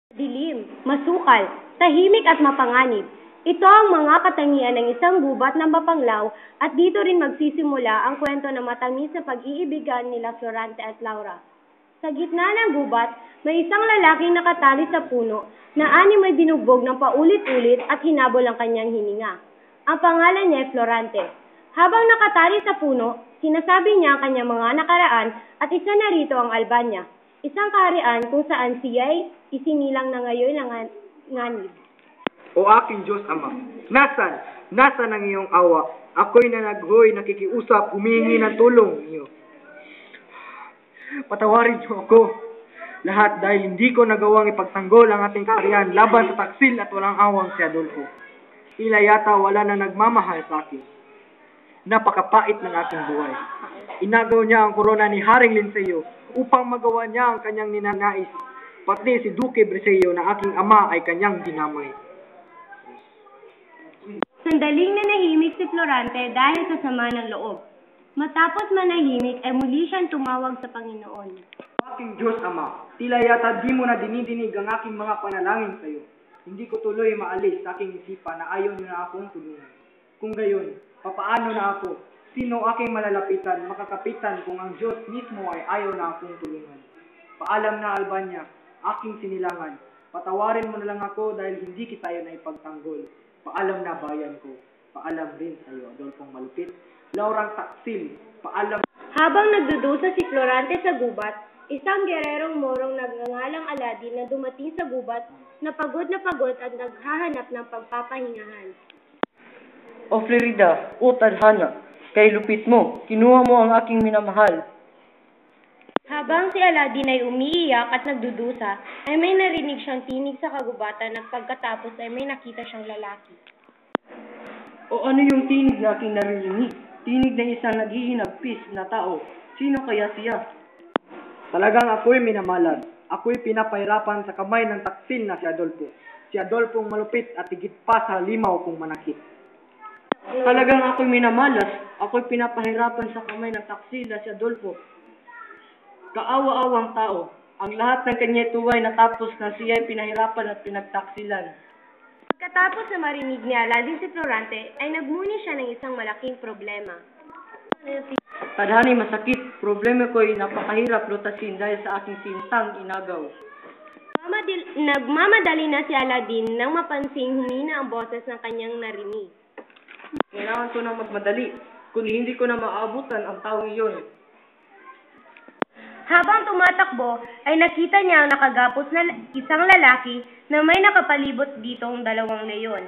Dilim, masukal, tahimik at mapanganib. Ito ang mga katangian ng isang gubat na mapanglaw at dito rin magsisimula ang kwento ng matamis na pag-iibigan nila Florante at Laura. Sa gitna ng gubat, may isang lalaking nakatali sa puno na may binugbog ng paulit-ulit at hinabol ang kanyang hininga. Ang pangalan niya ay Florante. Habang nakatali sa puno, sinasabi niya ang kanyang mga nakaraan at isa na rito ang Albania. Isang kaharian kung saan siya ay isinilang na ngayon ng nganib. O aking Diyos Ama, nasan ang iyong awa? Ako'y nanaghoy, nakikiusap, humingi ng tulong niyo. Patawarin niyo ako. Lahat dahil hindi ko nagawang ipagtanggol ang ating kaharian laban sa taksil at walang awang si Adolfo. Tila yata wala na nagmamahal sa akin. Napakapait ng aking buhay. Inagaw niya ang korona ni Haring Linceo upang magawa niya ang kanyang ninanais. Pati si Duque Briseo na aking ama ay kanyang dinamay. Sandaling nanahimik si Florante dahil sa sama ng loob. Matapos manahimik ay muli siyang tumawag sa Panginoon. Aking Diyos Ama, tila yata di mo na dinidinig ang aking mga panalangin sa iyo. Hindi ko tuloy maalis sa aking isipan na ayaw niyo na akong tulungan. Kung gayon, papaano na ako? Sino aking malalapitan, makakapitan kung ang Diyos mismo ay ayaw na akong tulungan? Paalam na Albania, aking sinilangan. Patawarin mo na lang ako dahil hindi kita na ipagtanggol. Paalam na bayan ko. Paalam rin sa iyo, Adolfong Malupit. Laurang Taksil, paalam. Habang nagdudusa si Florante sa gubat, isang gererong morong nagngangalang Aladin na dumating sa gubat na pagod at naghahanap ng pagpapahingahan. O Florida, o tadhana, kay lupit mo, kinuha mo ang aking minamahal. Habang si Aladin ay umiiyak at nagdudusa, ay may narinig siyang tinig sa kagubatan at pagkatapos ay may nakita siyang lalaki. O ano yung tinig na aking narinig? Tinig ng isang naghihinagpis na tao. Sino kaya siya? Talagang ako'y minamalas. Ako'y pinapahirapan sa kamay ng taksil na si Adolfo. Si Adolfong Malupit at higit pa sa limaw kong manakit. Talagang ako'y minamalas. Ako'y pinapahirapan sa kamay ng taksil na si Adolfo. Kaawa-awang tao. Ang lahat ng kanya'y tuway natapos na siya'y pinahirapan at pinagtaksilan. Pagkatapos na marinig ni Aladin si Florante, ay nagmuni siya ng isang malaking problema. Tadhani masakit. Problema ko'y napakahirap lutasin dahil sa aking sintang inagaw. Nagmamadali na si Aladin nang mapansing humina ang boses ng kanyang narinig. Kailangan ko na magmadali, kundi hindi ko na maabutan ang taong iyon. Habang tumatakbo, ay nakita niya ang nakagapos na isang lalaki na may nakapalibot ditong dalawang leyon.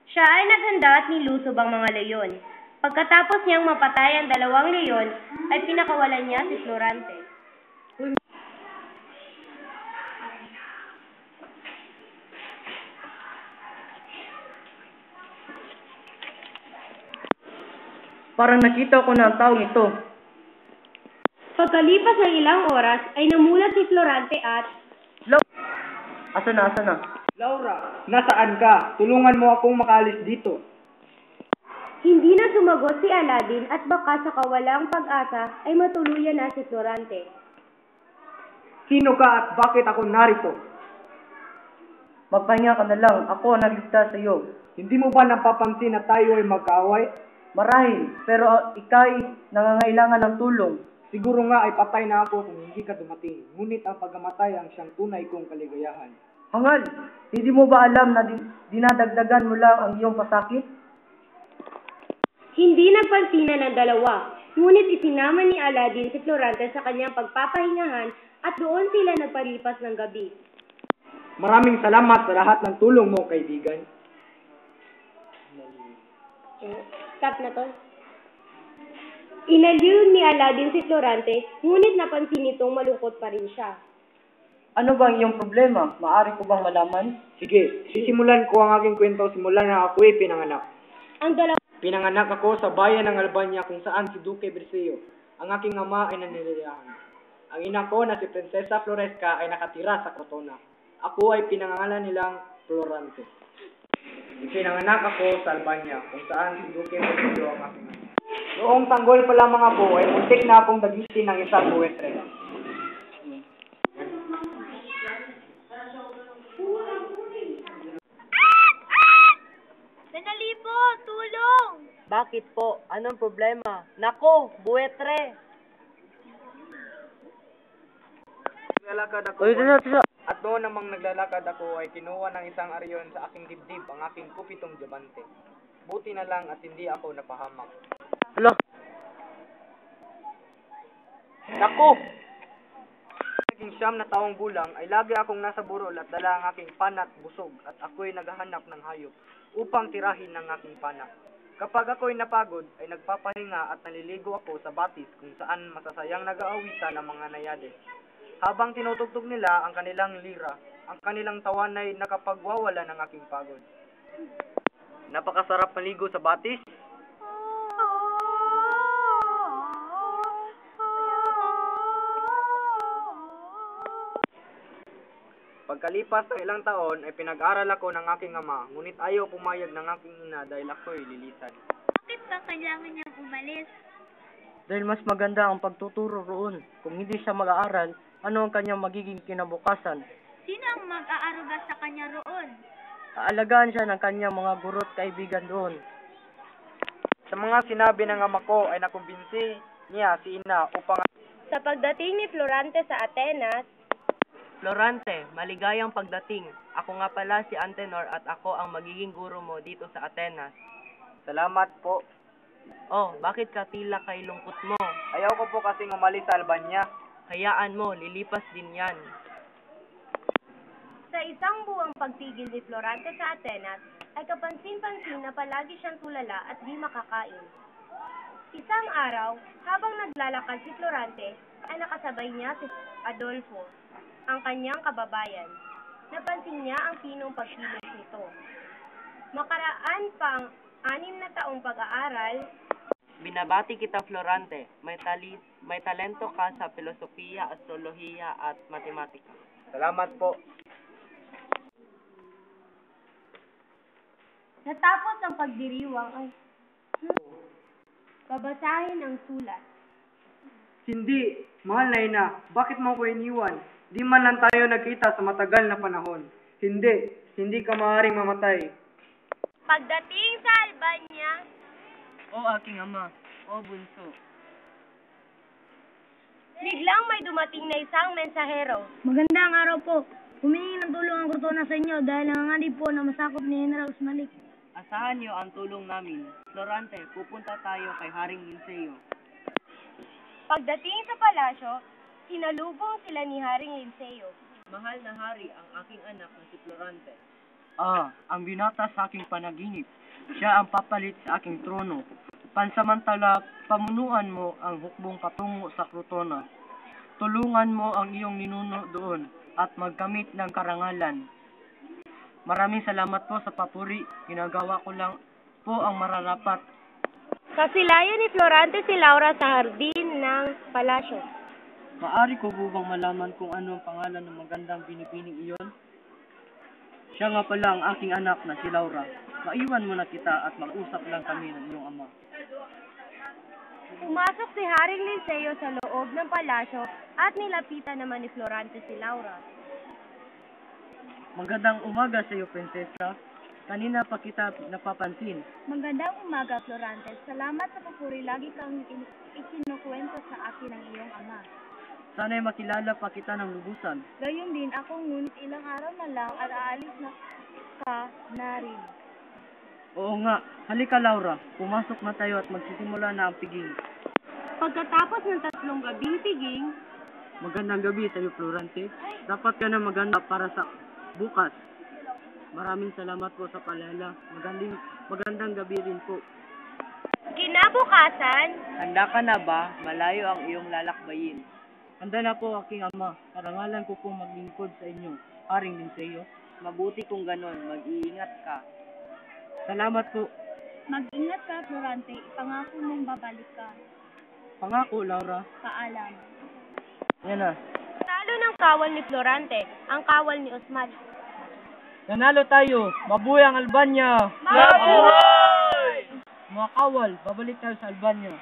Siya ay naghanda at nilusob ang mga leyon. Pagkatapos niyang mapatay ang dalawang leyon, ay pinakawalan niya si Florante. Parang nakita ko na ang taong ito. Pagkalipas ng ilang oras, ay namulat si Florante at... Asa na? Laura, nasaan ka? Tulungan mo akong makaalis dito. Hindi na sumagot si Aladin at baka sa kawalang pag-asa ay matuluyan na si Florante. Sino ka at bakit ako narito? Magpahinga ka na lang. Ako ang nagligtas sa iyo. Hindi mo ba napapansin na tayo ay magkaaway? Marahil, pero ika'y nangangailangan ng tulong. Siguro nga ay patay na ako kung hindi ka dumating. Ngunit ang pagkamatay ang siyang tunay kong kaligayahan. Hangal, hindi mo ba alam na dinadagdagan mo lang ang iyong pasakit? Hindi nagpansinan ng dalawa, ngunit isinama ni Aladin si Florante sa kanyang pagpapahingahan at doon sila nagpalipas ng gabi. Maraming salamat sa lahat ng tulong mo, kaibigan. Stop na to. Inaliw ni Aladin si Florante, ngunit napansin nitong malungkot pa rin siya. Ano bang iyong problema? Maaari ko bang malaman? Sige, sisimulan ko ang aking kwento simula na ako'y pinanganak. Pinanganak ako sa bayan ng Albania kung saan si Duque Briseo. Ang aking ama ay naninilayan. Ang ina ko na si Prinsesa Floresca ay nakatira sa Crotona. Ako ay pinangalan nilang Florante. Ipinanganak ako sa Albania kung saan si Duque Briseo ang aking ama. Noong tanggol pa lamang ako ay muntik na akong dagitin ng isang buwetre. Anong problema? Nako, buwetre! Naglalakad ako. At noon namang naglalakad ako ay kinuha ng isang aryon sa aking dibdib ang aking kupitong diamante. Buti na lang at hindi ako napahamak. Hala! Naku! Naging 9 na taong gulang ay lagi akong nasa burol at dala ang aking pana at busog at ako'y naghahanap ng hayop upang tirahin ng aking pana. Kapag ako'y napagod ay nagpapahinga at naliligo ako sa batis kung saan masasayang nag-aawitan ng mga nayades. Habang tinutugtog nila ang kanilang lira, ang kanilang tawan ay nakapagwawala ng aking pagod. Napakasarap maligo sa batis. Pagkalipas ng ilang taon ay pinag-aral ako ng aking ama, ngunit ayaw pumayag ng aking ina dahil ako'y lilisan. Bakit ba kailangan niyang umalis? Dahil mas maganda ang pagtuturo roon. Kung hindi siya mag-aaral, ano ang kanyang magiging kinabukasan? Sino ang mag-aaruga sa kanya roon? Aalagaan siya ng kanyang mga guro't kaibigan doon. Sa mga sinabi ng ama ko ay nakumbinsi niya si ina upang Sa pagdating ni Florante sa Atenas, Florante, maligayang pagdating. Ako nga pala si Antenor at ako ang magiging guro mo dito sa Atenas. salamat po. Oh, bakit ka tila kay lungkot mo? Ayaw ko po kasing umalis sa Albania. Hayaan mo, lilipas din yan. sa isang buwang pagtigil ni Florante sa Atenas, ay kapansin-pansin na palagi siyang tulala at di makakain. Isang araw, habang naglalakad si Florante, ay nakasabay niya si Adolfo, ang kanyang kababayan. Napansin niya ang pinong pagkilos nito. Makaraan pang 6 na taong pag-aaral, Binabati kita, Florante. May talento ka sa filosofiya, astrolohiya at matematika. Salamat po. natapos ang pagdiriwang ay babasahin ang sulat. Hindi, mahal na ina, bakit mo ko iniwan? Di man lang tayo nagkita sa matagal na panahon. Hindi ka maaaring mamatay. Pagdating sa Albania, O aking ama, o bunso. biglang may dumating na isang mensahero. Magandang araw po. Humingi ng tulong ang Cortona sa inyo dahil nanganganib po na masakop ni General Usmalik. Asahan niyo ang tulong namin. Florante, pupunta tayo kay Haring Linceo. Pagdating sa palasyo, sinalubong sila ni Haring Linceo. Mahal na hari ang aking anak na si Florante. Ang binata sa aking panaginip. Siya ang papalit sa aking trono. Pansamantala, pamunuan mo ang hukbong patungo sa Crotona. Tulungan mo ang iyong ninuno doon at magkamit ng karangalan. Maraming salamat po sa papuri. Ginagawa ko lang po ang mararapat. Kasilayan ni Florante si Laura sa hardin ng palasyo. Maari ko po bang malaman kung ano ang pangalan ng magandang binibining iyon? Siya nga pala ang aking anak na si Laura. Maiwan mo na kita at mag-usap lang kami ng iyong ama. Pumasok si Haring Linceo sa loob ng palasyo at nilapitan naman ni Florante si Laura. Magandang umaga sa iyo, prinsesa. Kanina pa kita napapansin. Magandang umaga, Florante. Salamat sa papuri. Lagi kang ikinukwento sa akin ng iyong ama. Sana'y makilala pa kita ng lubusan. Gayon din ako, ngunit ilang araw na lang at aalis na ka na rin. Oo nga. Halika, Laura. Pumasok na tayo at magsisimula na ang piging. Pagkatapos ng 3 gabing piging, Magandang gabi sa iyo, Florante. Dapat ka na maganda para sa bukas. Maraming salamat po sa paalala. Magandang gabi rin po. kinabukasan, Handa ka na ba? Malayo ang iyong lalakbayin. Handa na po, aking ama. Karangalan ko pong maglingkod sa inyo. Haring Linceo. Mabuti kung ganon. Mag-iingat ka. Salamat po. Mag-ingat ka, Florante. Ipangako mong babalik ka. Pangako, Laura. Paalam. Yan na. talo ng kawal ni Florante, ang kawal ni Osman. Nanalo tayo. Mabuhay ang Albania! Mabuhay! Mga kawal, babalik tayo sa Albania.